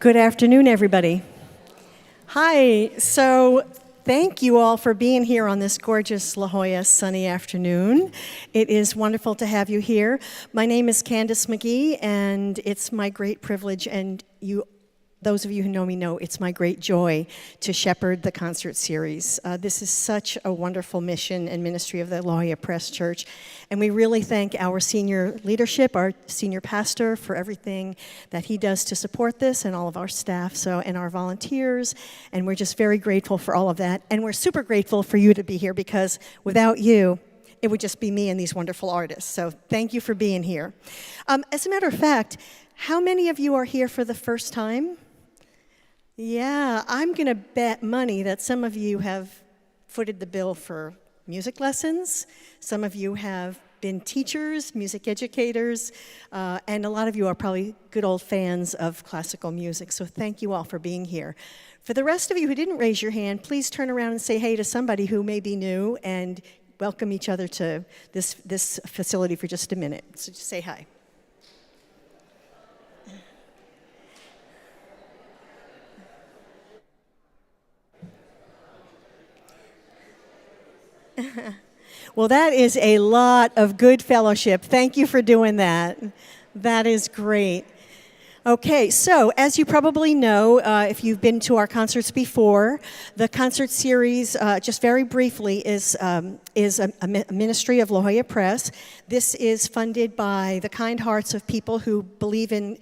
Good afternoon, everybody. Hi, so thank you all for being here on this gorgeous La Jolla sunny afternoon. It is wonderful to have you here. My name is Candace McGee, and it's my great privilege, and those of you who know me know it's my great joy to shepherd the concert series. This is such a wonderful mission and ministry of the La Jolla Press Church, and we really thank our senior leadership, our senior pastor, for everything that he does to support this, and all of our staff, and our volunteers, and we're just very grateful for all of that. And we're super grateful for you to be here, because without you, it would just be me and these wonderful artists. So thank you for being here. As a matter of fact, how many of you are here for the first time? Yeah, I'm going to bet money that some of you have footed the bill for music lessons. Some of you have been teachers, music educators, and a lot of you are probably good old fans of classical music. So thank you all for being here. For the rest of you who didn't raise your hand, please turn around and say hey to somebody who may be new, and welcome each other to this facility for just a minute. So just say hi. Well, that is a lot of good fellowship. Thank you for doing that. That is great. Okay, so as you probably know, if you've been to our concerts before, the concert series, just very briefly, is a ministry of La Jolla Press. This is funded by the kind hearts of people who believe in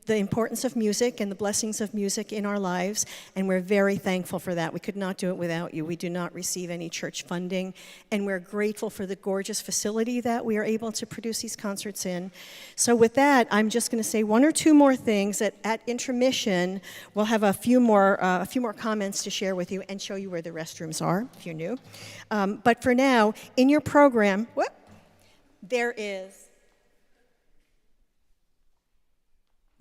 the importance of music and the blessings of music in our lives, and we're very thankful for that. We could not do it without you. We do not receive any church funding, and we're grateful for the gorgeous facility that we are able to produce these concerts in. So with that, I'm just going to say one or two more things. At intermission, we'll have a few more comments to share with you and show you where the restrooms are, if you're new. But for now, in your program, there is...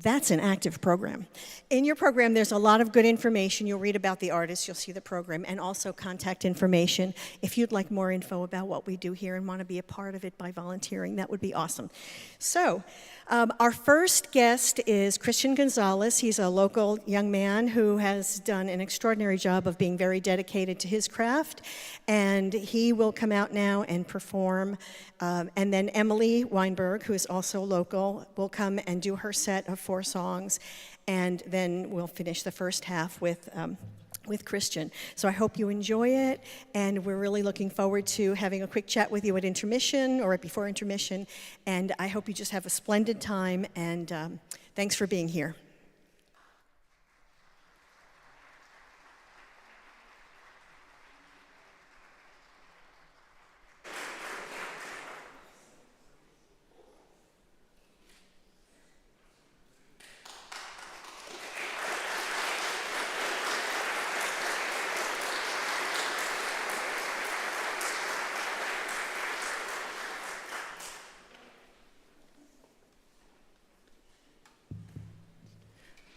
That's an active program. In your program, there's a lot of good information. You'll read about the artists, you'll see the program, and also contact information. If you'd like more info about what we do here and want to be a part of it by volunteering, that would be awesome. So, our first guest is Christian Gonzalez. He's a local young man who has done an extraordinary job of being very dedicated to his craft, and he will come out now and perform. And then Emily Weinberg, who is also local, will come and do her set of 4 songs, and then we'll finish the first half with Christian. So I hope you enjoy it, and we're really looking forward to having a quick chat with you at intermission or before intermission, and I hope you just have a splendid time, and thanks for being here.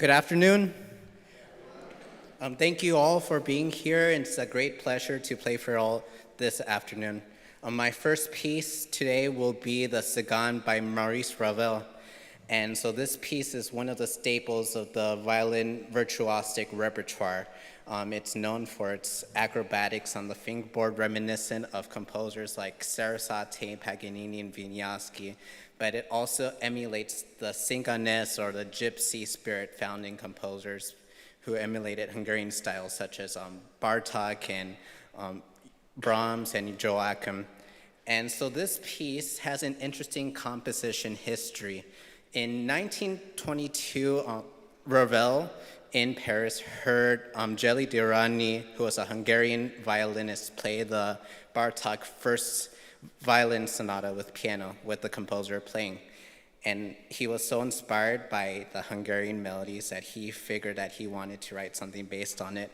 Good afternoon. Thank you all for being here. It's a great pleasure to play for all this afternoon. My first piece today will be the Cigane by Maurice Ravel. And so this piece is one of the staples of the violin virtuosic repertoire. It's known for its acrobatics on the fingerboard, reminiscent of composers like Sarasate, Paganini, and Vinyavsky, but it also emulates the Cinganese or the gypsy spirit found in composers who emulated Hungarian styles such as Bartók and Brahms and Joachim. And so this piece has an interesting composition history. In 1922, Ravel in Paris heard Jeli Dirani, who was a Hungarian violinist, play the Bartók first violin sonata with piano, with the composer playing. And he was so inspired by the Hungarian melodies that he figured that he wanted to write something based on it.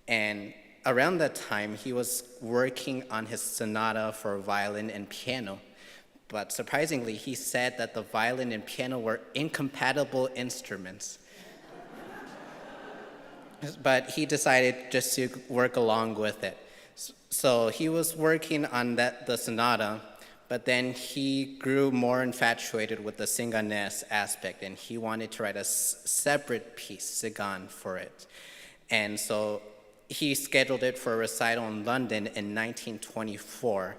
And around that time, he was working on his sonata for violin and piano. But surprisingly, he said that the violin and piano were incompatible instruments. But he decided just to work along with it. So he was working on the sonata, but then he grew more infatuated with the Cinganese aspect, and he wanted to write a separate piece, Cigane, for it. And so he scheduled it for a recital in London in 1924,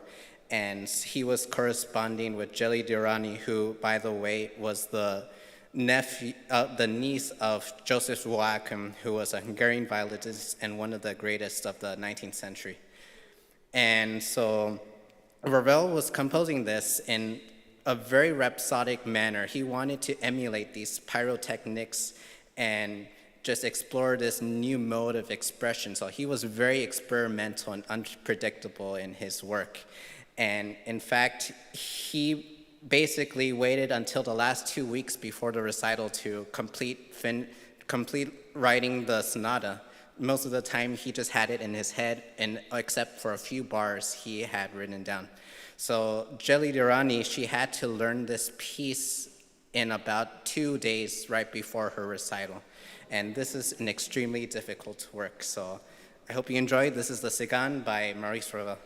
and he was corresponding with Jeli Dirani, who, by the way, was the niece of Joseph Joachim, who was a Hungarian violinist and one of the greatest of the 19th century. And so Ravel was composing this in a very rhapsodic manner. He wanted to emulate these pyrotechnics and just explore this new mode of expression. So he was very experimental and unpredictable in his work. And in fact, he basically waited until the last 2 weeks before the recital to complete writing the sonata. Most of the time, he just had it in his head, and except for a few bars he had written down. So Jeli Dirani, she had to learn this piece in about 2 days right before her recital. And this is an extremely difficult work. So I hope you enjoy. This is the Cigane by Maurice Ravel.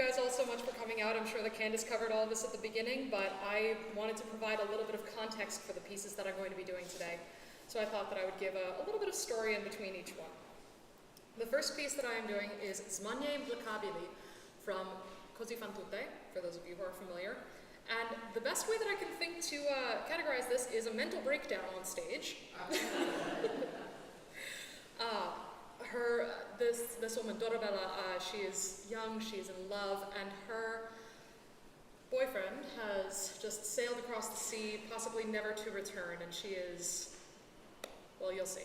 guys all so much for coming out. I'm sure that Candace covered all of this at the beginning, but I wanted to provide a little bit of context for the pieces that I'm going to be doing today. So I thought that I would give a little bit of story in between each one. The first piece that I am doing is Smanie Implacabili from Così fan tutte, for those of you who are familiar. And the best way that I can think to categorize this is a mental breakdown on stage. This woman, Dorabella, she is young, she is in love, and her boyfriend has just sailed across the sea, possibly never to return, and she is, well, you'll see.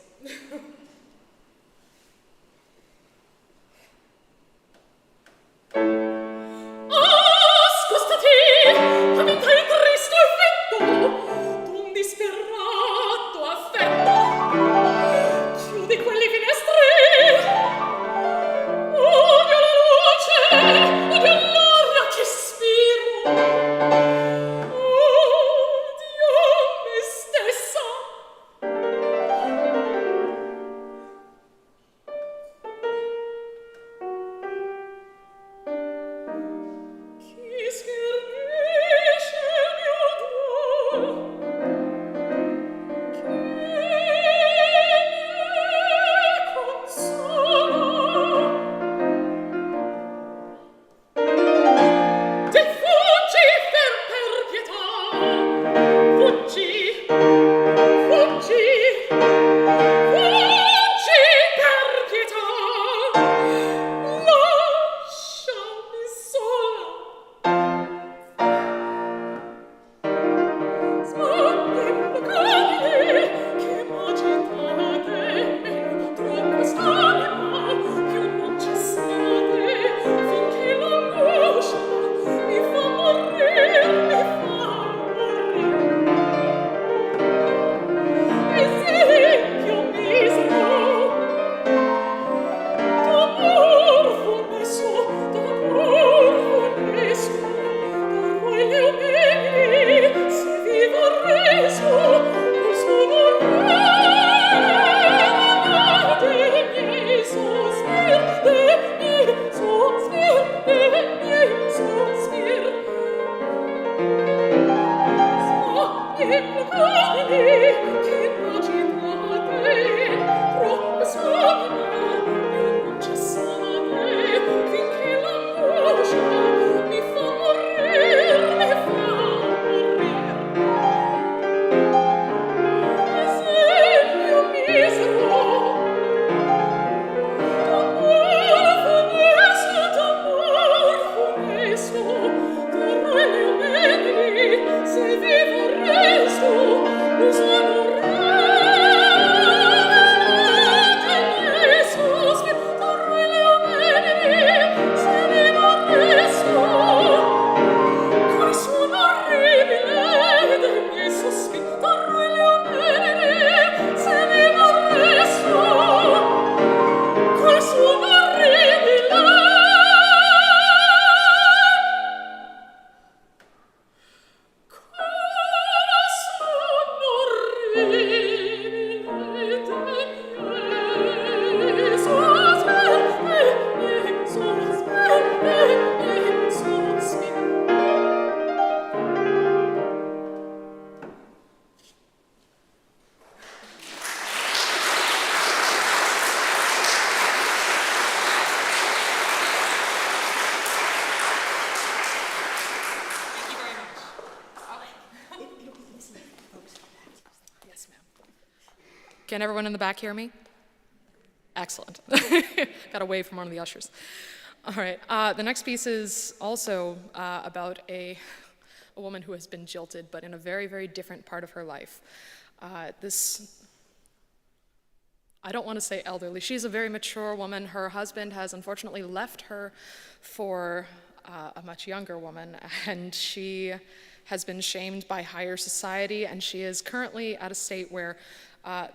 Can everyone in the back hear me? Excellent. Got a wave from one of the ushers. All right, the next piece is also about a woman who has been jilted, but in a very, very different part of her life. I don't want to say elderly. She's a very mature woman. Her husband has unfortunately left her for a much younger woman, and she has been shamed by higher society, and she is currently at a state where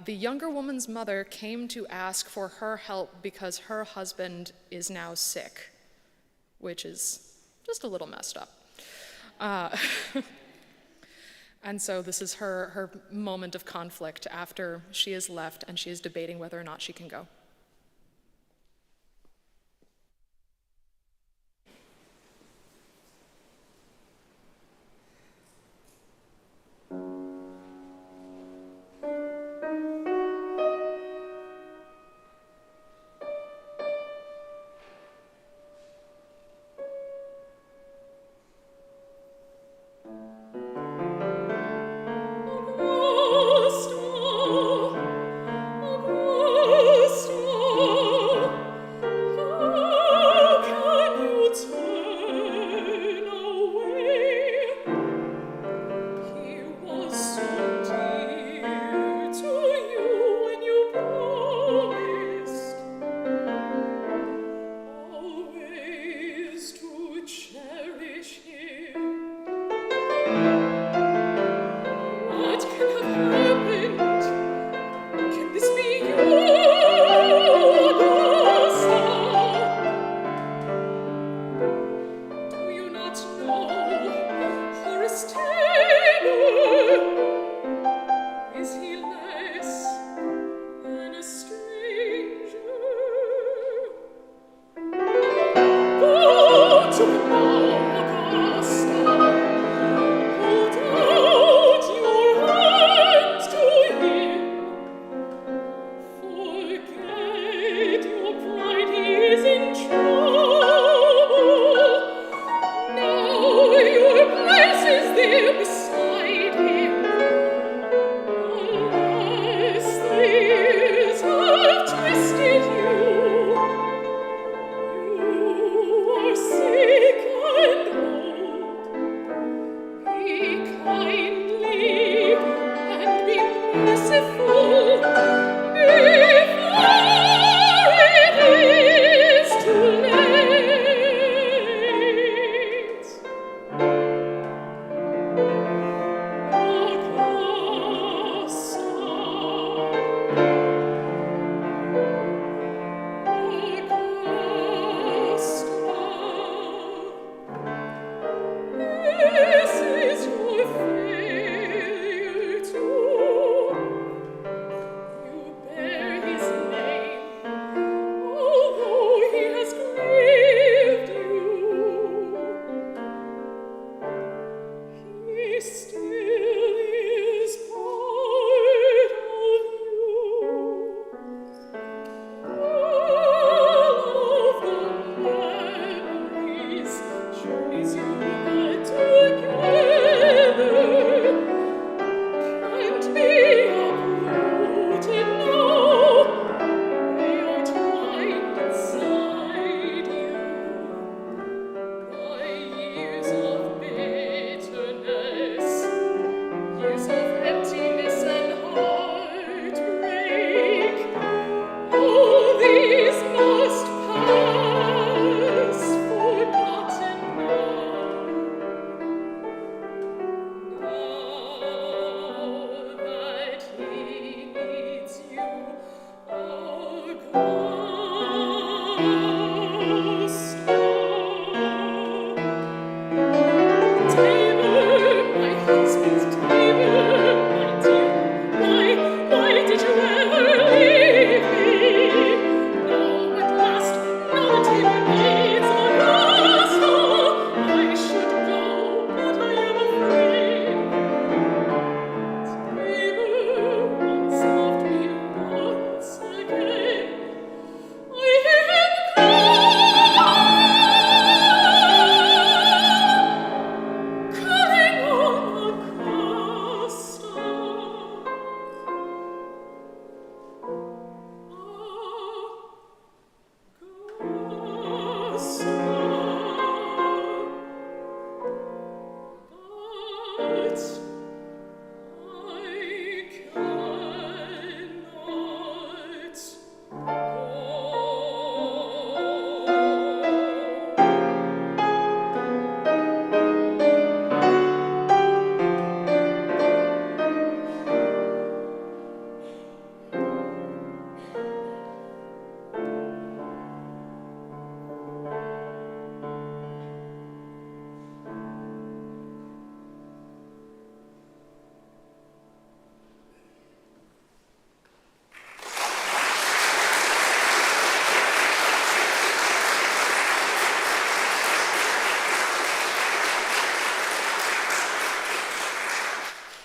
the younger woman's mother came to ask for her help because her husband is now sick, which is just a little messed up. And so this is her moment of conflict after she is left and she is debating whether or not she can go.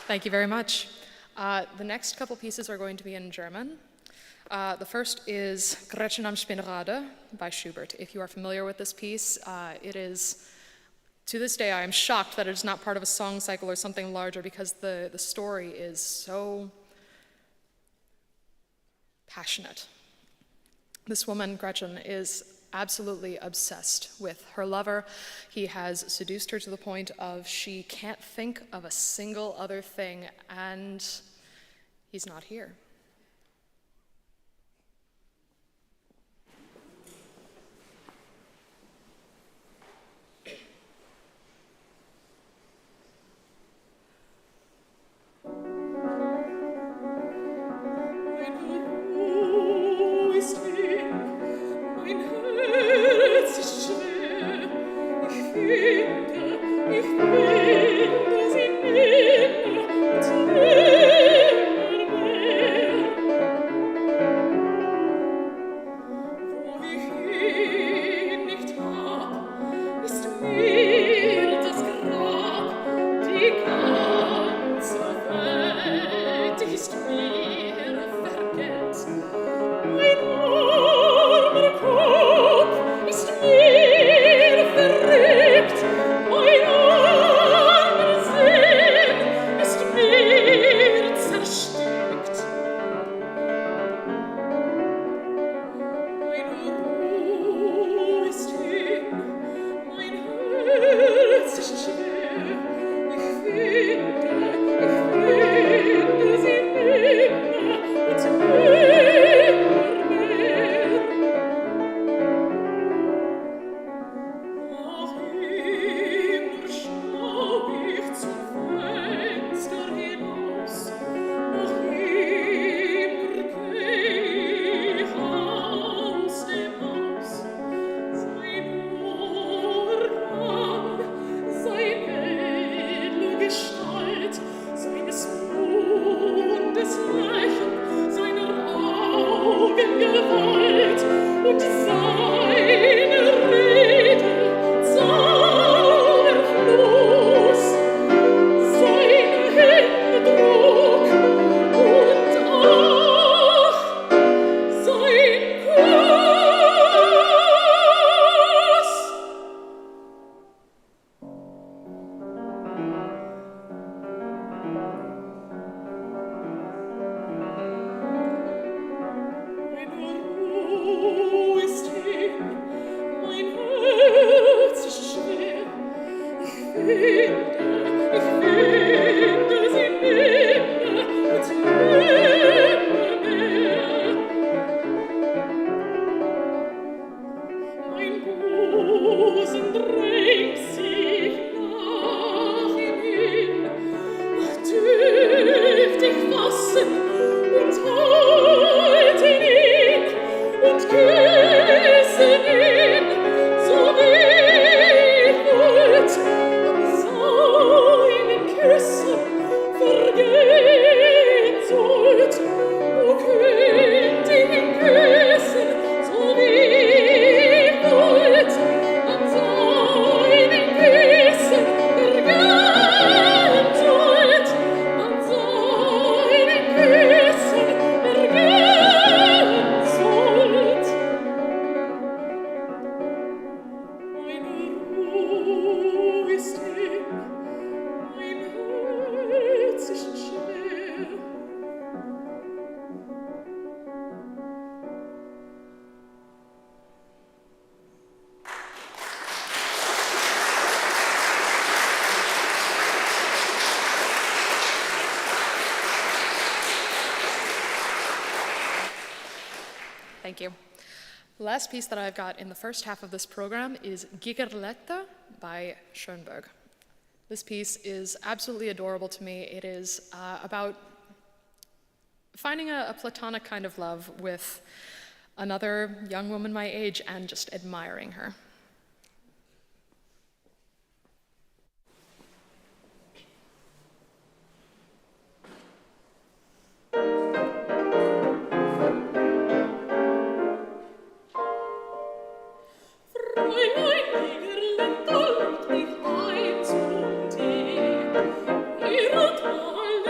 Thank you very much. The next couple pieces are going to be in German. The first is Gretchen am Spinnrade by Schubert. If you are familiar with this piece, it is, to this day, I am shocked that it is not part of a song cycle or something larger because the story is so passionate. This woman, Gretchen, is absolutely obsessed with her lover. He has seduced her to the point of she can't think of a single other thing, and he's not here. Thank you. The last piece that I've got in the first half of this program is Gigerletta by Schoenberg. This piece is absolutely adorable to me. It is about finding a platonic kind of love with another young woman my age and just admiring her. Fräulein Gigerletta lud mich ein zum Tee. Ihr und mal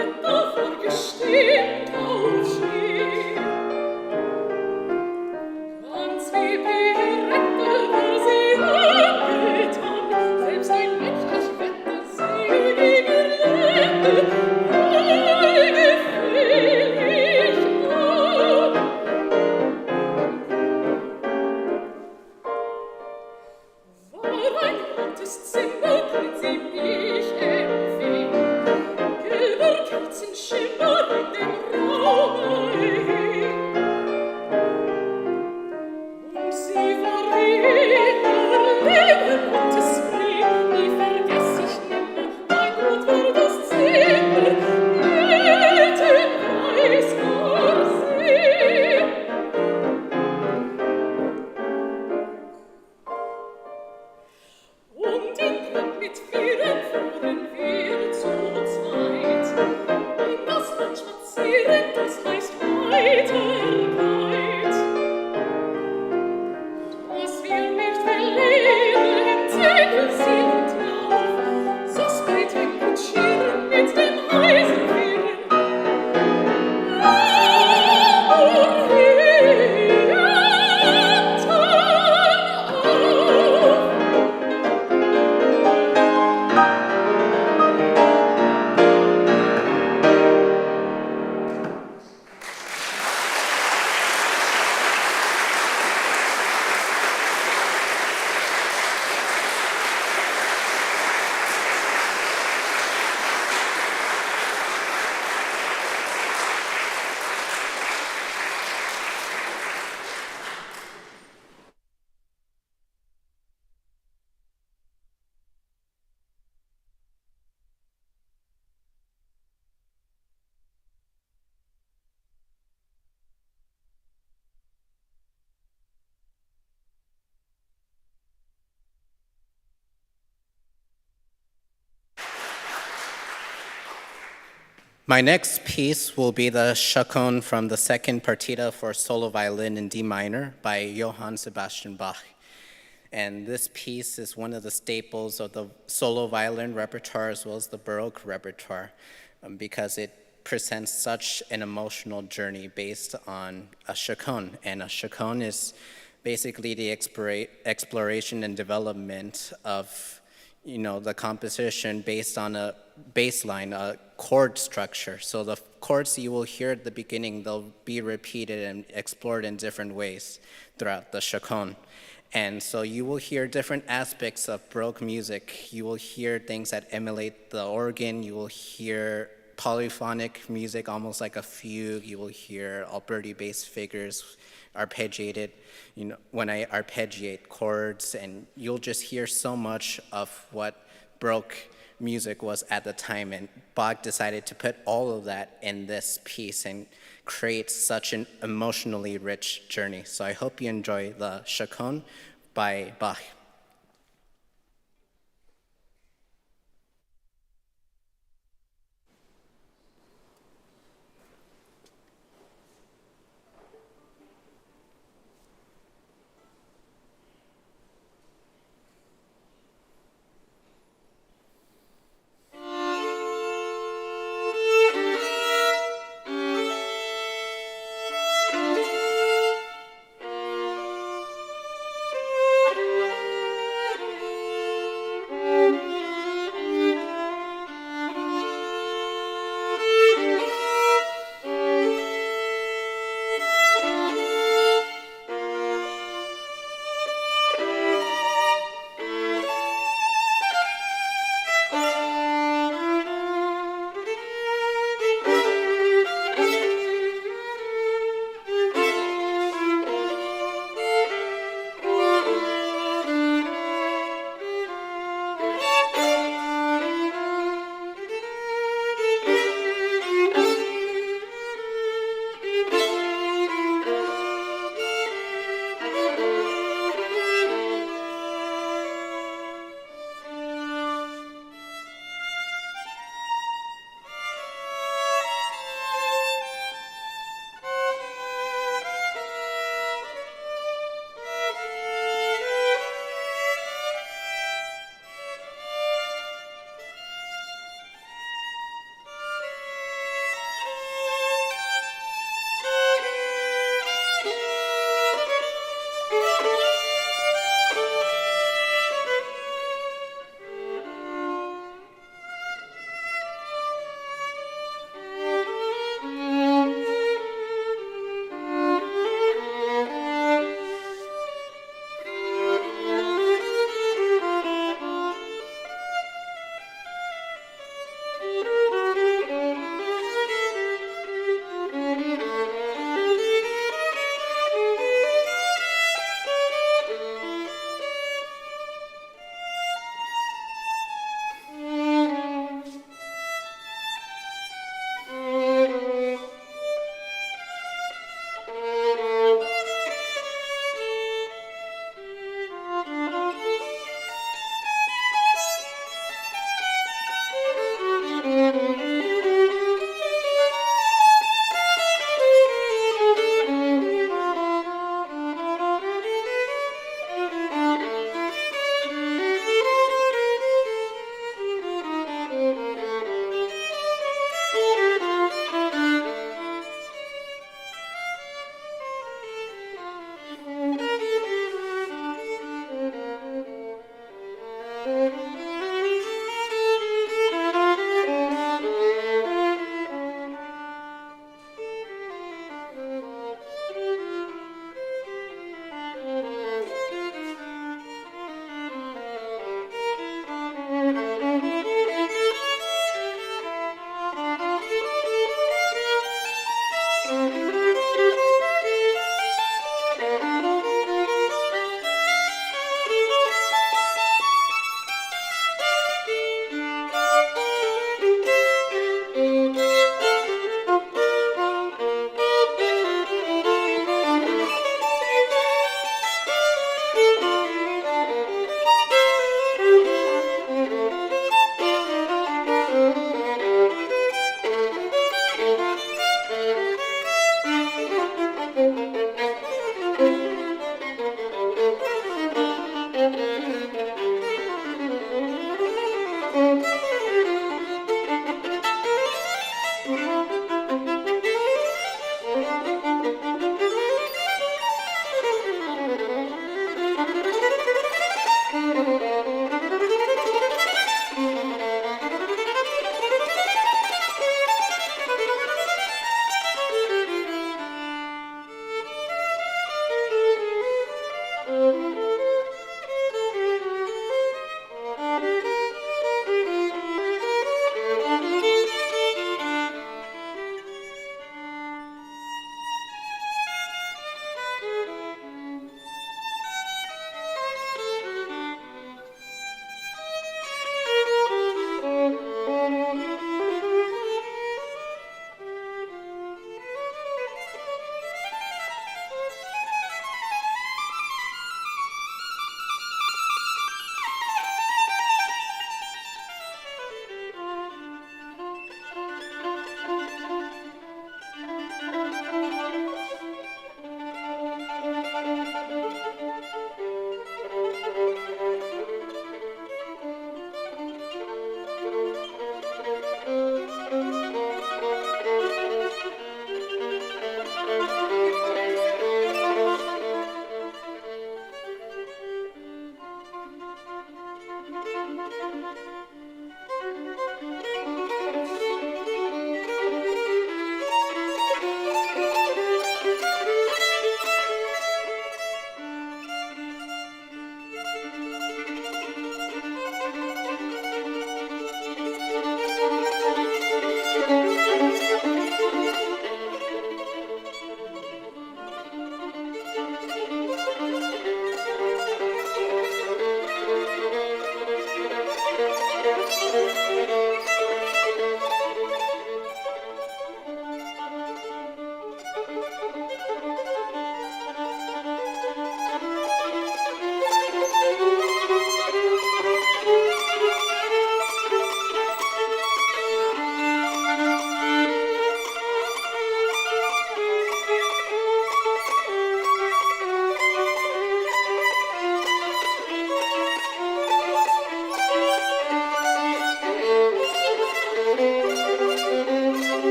My next piece will be the Chaconne from the second partita for solo violin in D minor by Johann Sebastian Bach. And this piece is one of the staples of the solo violin repertoire as well as the Baroque repertoire, because it presents such an emotional journey based on a chaconne. And a chaconne is basically the exploration and development of the composition based on a baseline, a chord structure. So the chords you will hear at the beginning, they'll be repeated and explored in different ways throughout the chaconne. And so you will hear different aspects of Baroque music. You will hear things that emulate the organ. You will hear polyphonic music, almost like a fugue. You will hear Alberti-based figures arpeggiated, when I arpeggiate chords, and you'll just hear so much of what Baroque music was at the time. And Bach decided to put all of that in this piece and create such an emotionally rich journey. So I hope you enjoy the Chaconne by Bach.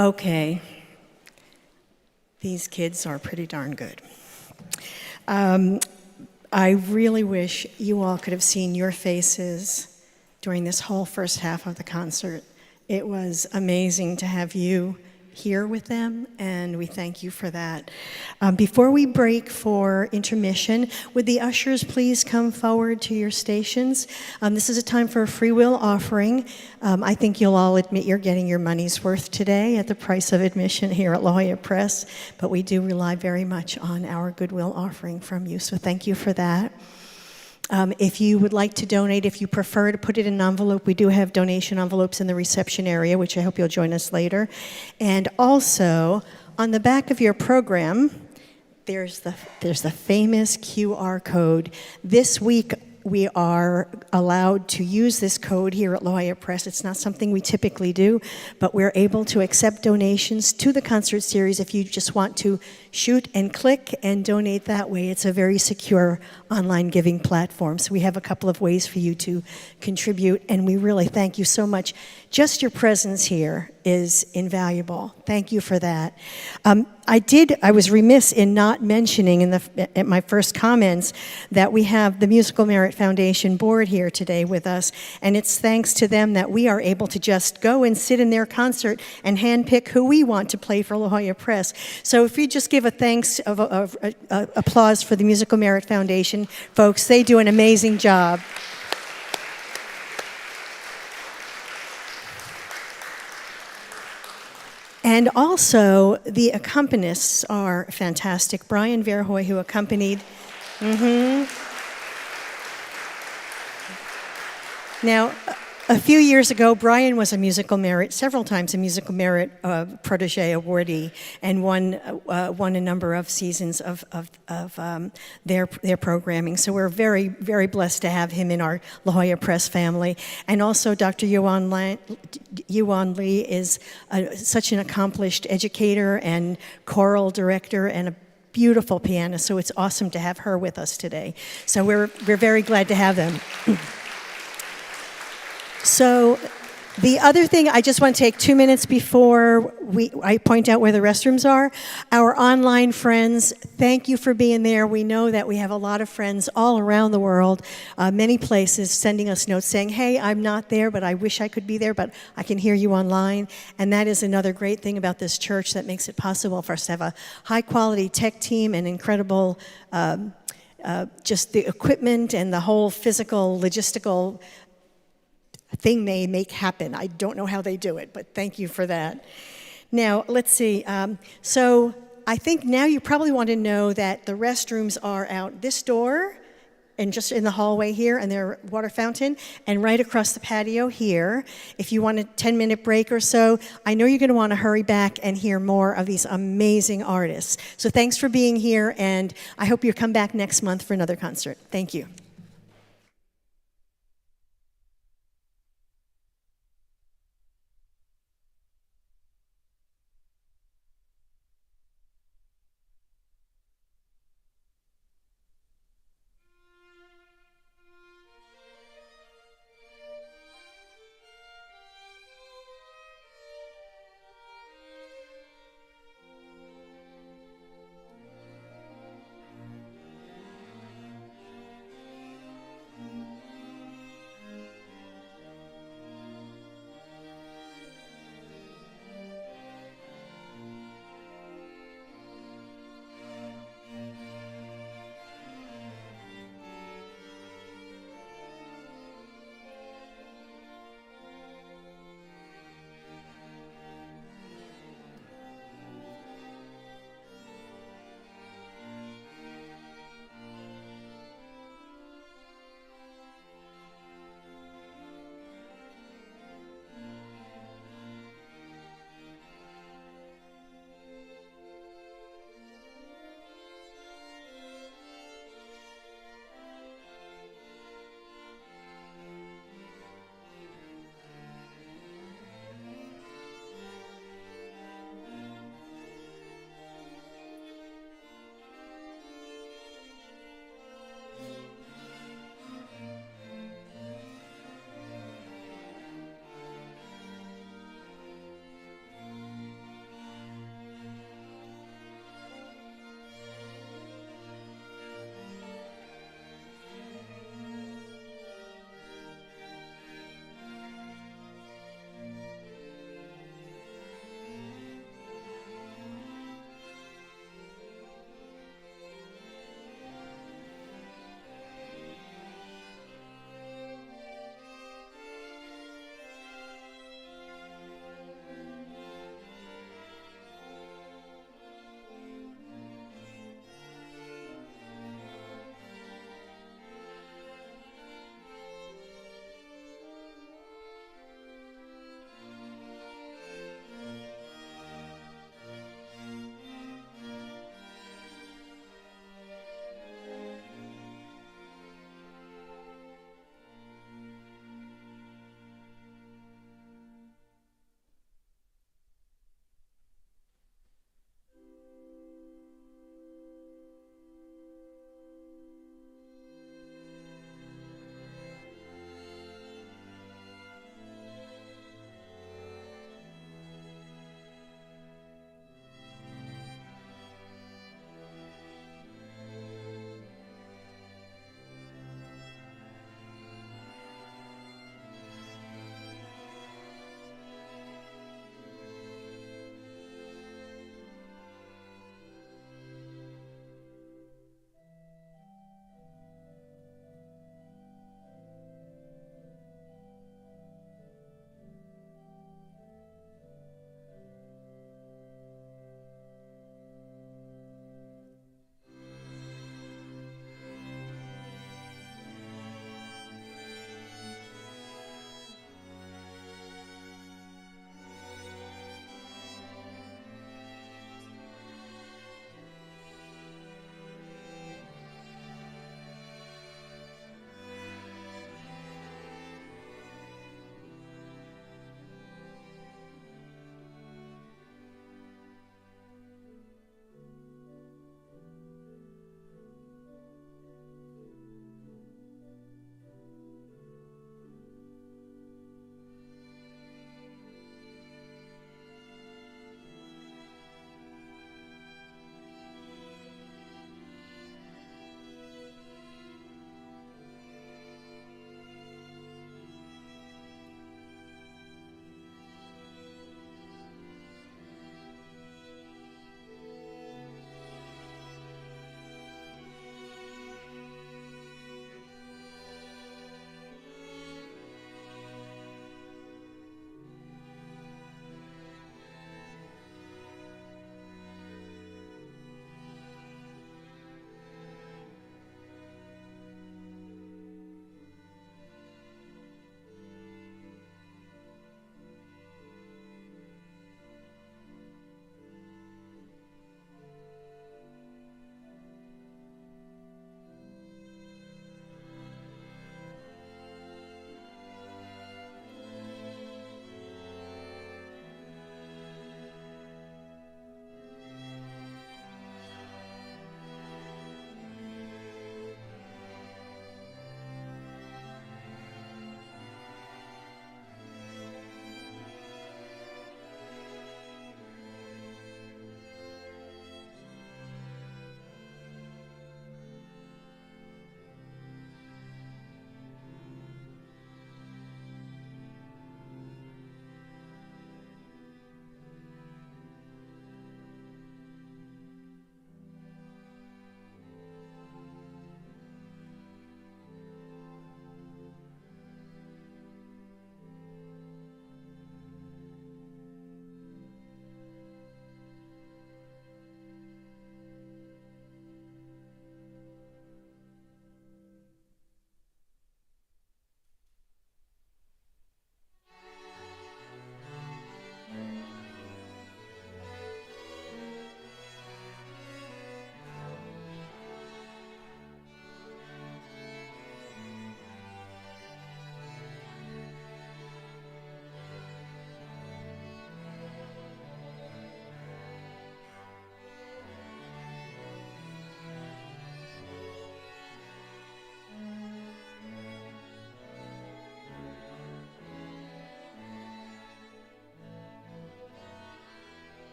Okay. These kids are pretty darn good. I really wish you all could have seen your faces during this whole first half of the concert. It was amazing to have you here with them, and we thank you for that. Before we break for intermission, would the ushers please come forward to your stations? This is a time for a free will offering. I think you'll all admit you're getting your money's worth today at the price of admission here at La Jolla Press, but we do rely very much on our goodwill offering from you, so thank you for that. If you would like to donate, if you prefer to put it in an envelope, we do have donation envelopes in the reception area, which I hope you'll join us later. And also, on the back of your program, there's the famous QR code. This week, we are allowed to use this code here at La Jolla Press. It's not something we typically do, but we're able to accept donations to the concert series if you just want to shoot and click and donate that way. It's a very secure online giving platform. So we have a couple of ways for you to contribute, and we really thank you so much. Just your presence here is invaluable. Thank you for that. I was remiss in not mentioning at my first comments that we have the Musical Merit Foundation board here today with us, and it's thanks to them that we are able to just go and sit in their concert and handpick who we want to play for La Jolla Press. So if you just give a thanks of applause for the Musical Merit Foundation folks, they do an amazing job. And also, the accompanists are fantastic. Brian Verhoy, who accompanied. Now, a few years ago, Brian was several times a Musical Merit Protégé awardee, and won a number of seasons of their programming. So we're very, very blessed to have him in our La Jolla Press family. And also, Dr. Yuan Lee is such an accomplished educator and choral director and a beautiful pianist. So it's awesome to have her with us today. So we're very glad to have them. So the other thing, I just want to take 2 minutes before I point out where the restrooms are. Our online friends, thank you for being there. We know that we have a lot of friends all around the world, many places, sending us notes saying, hey, I'm not there, but I wish I could be there, but I can hear you online. And that is another great thing about this church that makes it possible for us to have a high-quality tech team and incredible just the equipment and the whole physical, logistical thing they make happen. I don't know how they do it, but thank you for that. Now, let's see. So I think now you probably want to know that the restrooms are out this door and just in the hallway here, and their water fountain, and right across the patio here. If you want a 10-minute break or so, I know you're going to want to hurry back and hear more of these amazing artists. So thanks for being here, and I hope you come back next month for another concert. Thank you.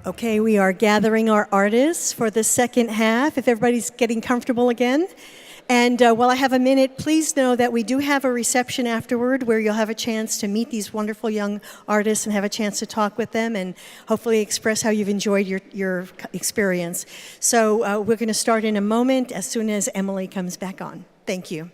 Okay, we are gathering our artists for the second half, if everybody's getting comfortable again. And while I have a minute, please know that we do have a reception afterward where you'll have a chance to meet these wonderful young artists and have a chance to talk with them and hopefully express how you've enjoyed your experience. So we're going to start in a moment as soon as Emily comes back on. Thank you.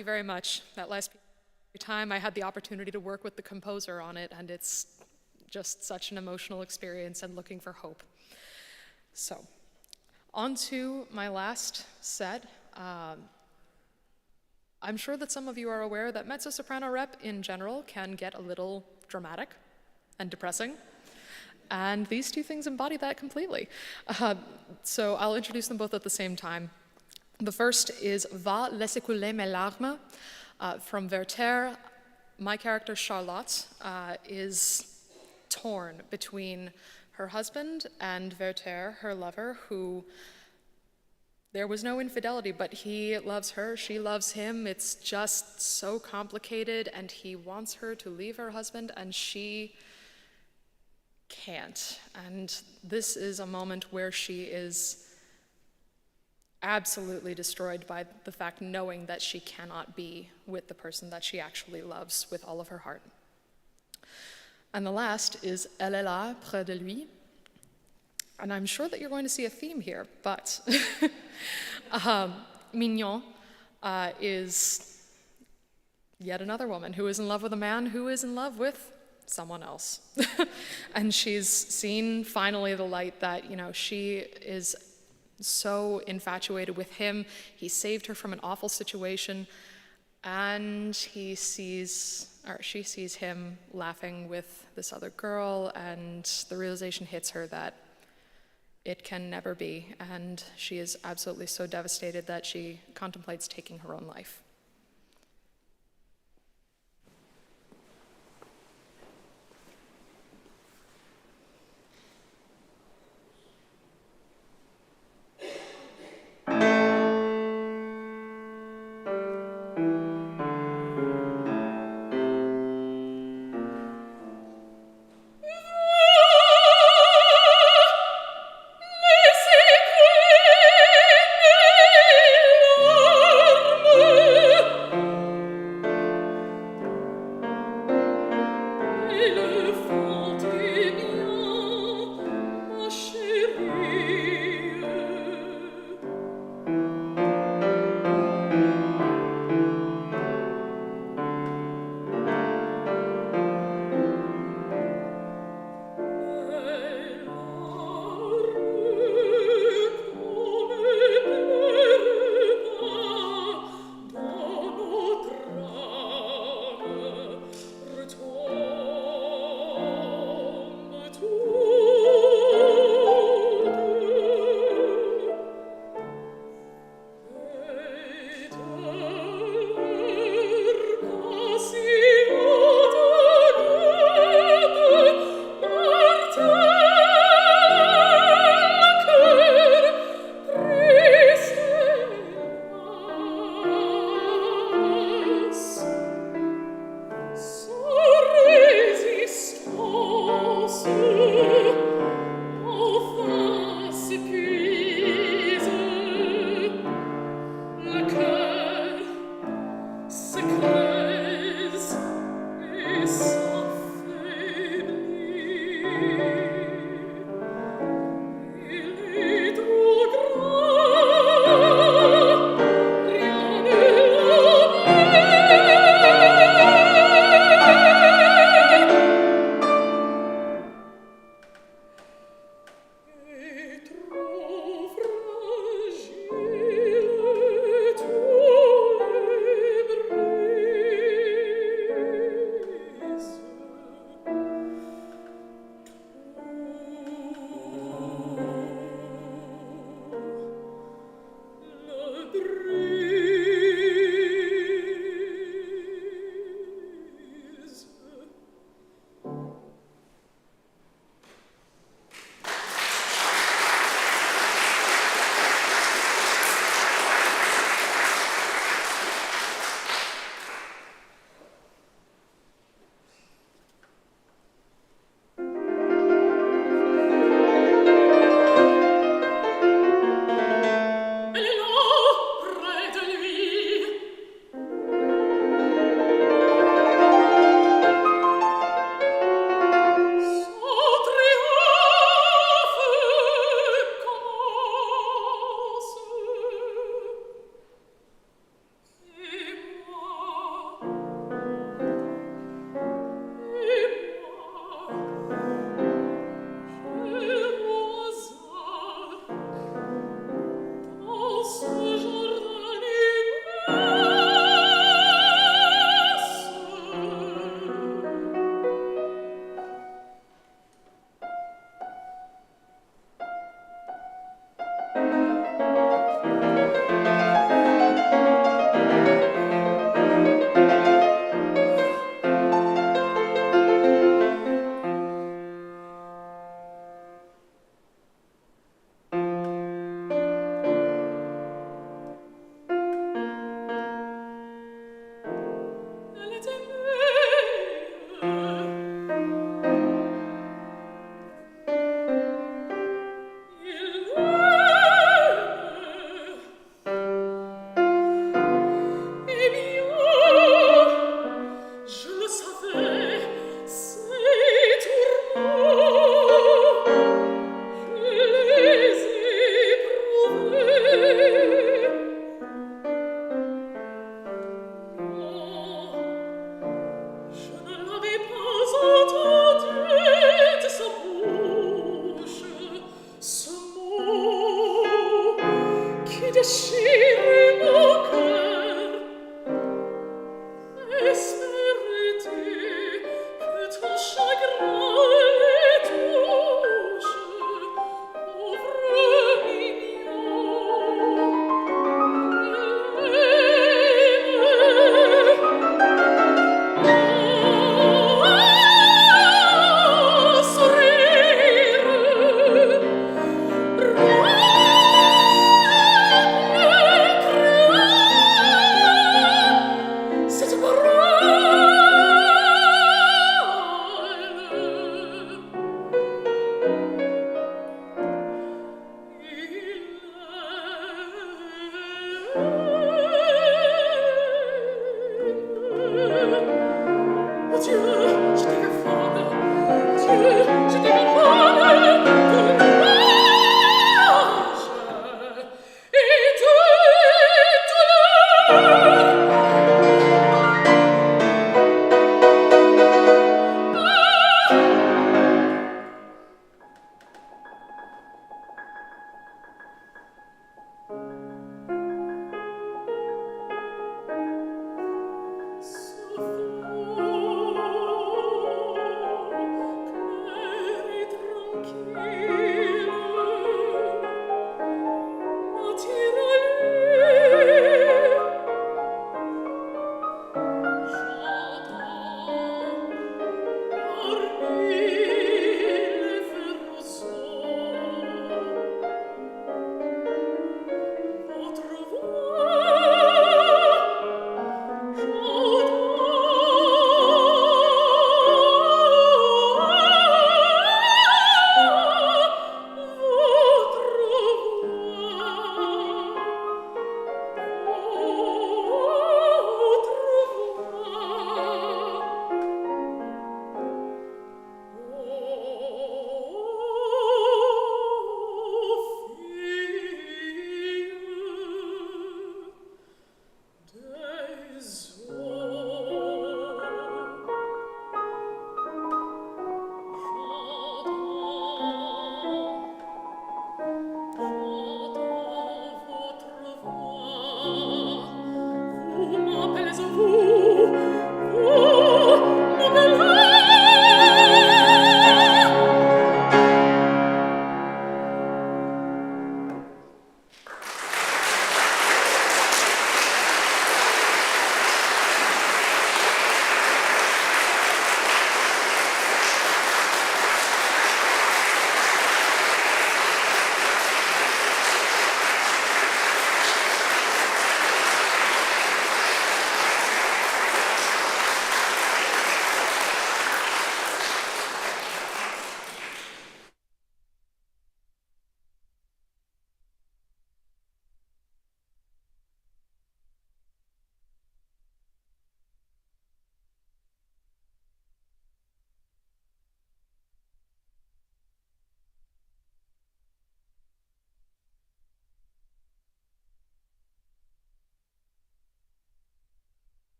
you very much. That last time I had the opportunity to work with the composer on it, and it's just such an emotional experience and looking for hope. So, on to my last set. I'm sure that some of you are aware that mezzo-soprano rep in general can get a little dramatic and depressing. And these two things embody that completely. So I'll introduce them both at the same time. The first is Va laisser couler mes larmes from Werther. My character, Charlotte, is torn between her husband and Werther, her lover, who there was no infidelity, but he loves her, she loves him. It's just so complicated, and he wants her to leave her husband, and she can't. And this is a moment where she is absolutely destroyed by the fact knowing that she cannot be with the person that she actually loves with all of her heart. And the last is Elle est là, près de lui. And I'm sure that you're going to see a theme here, but Mignon is yet another woman who is in love with a man who is in love with someone else. And she's seen finally the light that, she is so infatuated with him. He saved her from an awful situation, and she sees him laughing with this other girl, and the realization hits her that it can never be, and she is absolutely so devastated that she contemplates taking her own life. Laissez couler mes larmes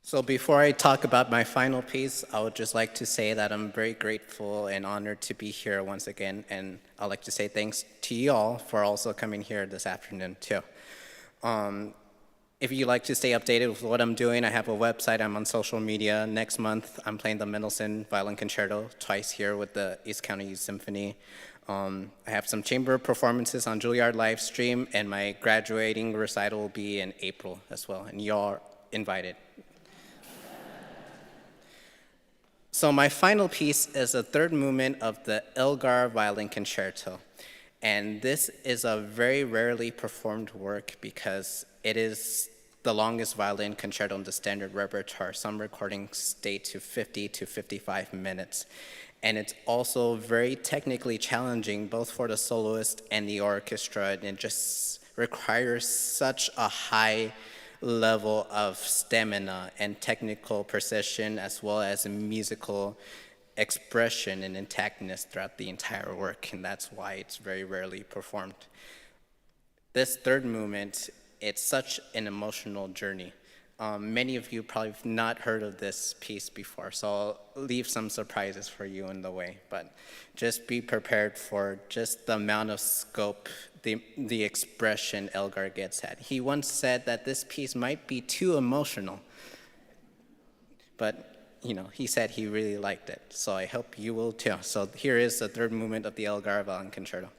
So before I talk about my final piece, I would just like to say that I'm very grateful and honored to be here once again, and I'd like to say thanks to you all for also coming here this afternoon too. If you'd like to stay updated with what I'm doing, I have a website, I'm on social media. Next month, I'm playing the Mendelssohn Violin Concerto twice here with the East County Youth Symphony. I have some chamber performances on Juilliard live stream, and my graduating recital will be in April as well, and you're invited. So my final piece is a third movement of the Elgar Violin Concerto. And this is a very rarely performed work because it is the longest violin concerto in the standard repertoire. Some recordings state to 50 to 55 minutes. And it's also very technically challenging, both for the soloist and the orchestra, and it just requires such a high level of stamina and technical precision, as well as musical expression and intactness throughout the entire work, and that's why it's very rarely performed. This third movement, it's such an emotional journey. many of you probably have not heard of this piece before, so I'll leave some surprises for you in the way. But just be prepared for just the amount of scope the expression Elgar gets at. He once said that this piece might be too emotional, but he said he really liked it, so I hope you will too. So here is the third movement of the Elgar Violin Concerto.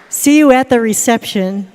See you at the reception.